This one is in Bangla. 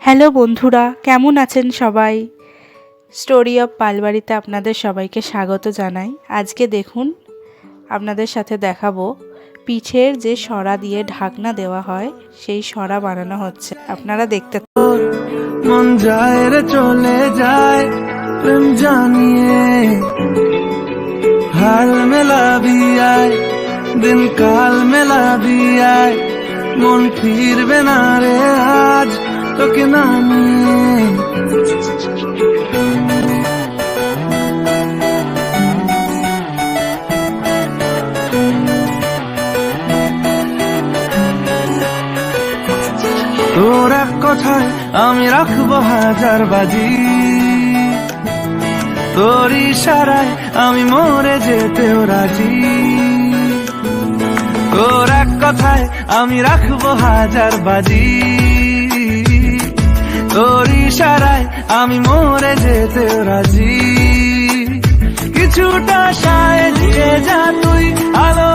হ্যালো বন্ধুরা, কেমন আছেন সবাই? স্টোরি অফ পালবাড়িতে আপনাদের সবাইকে স্বাগত জানাই। আজকে দেখুন আপনাদের সাথে দেখাবো পিঠের যে সরা দিয়ে ঢাকনা দেওয়া হয় সেই সরা বানানো হচ্ছে। আপনারা দেখতে মন যায় রে চলে যায় প্রেম জানিয়ে হাল মেলাবি আয় দিন কাল মেলাবি আয় মন ফিরবে না রে আজ তোকে না নিয়ে। তোর এক কথায় আমি রাখবো হাজার বাজি, তোর ইশারায় আমি মরে যেতেও রাজি। তোর এক কথায় আমি রাখবো হাজার বাজি, তোর ইশারায় আমি মরে যেতেও রাজি। কিছুটা সায় দিয়ে যা তুই আলো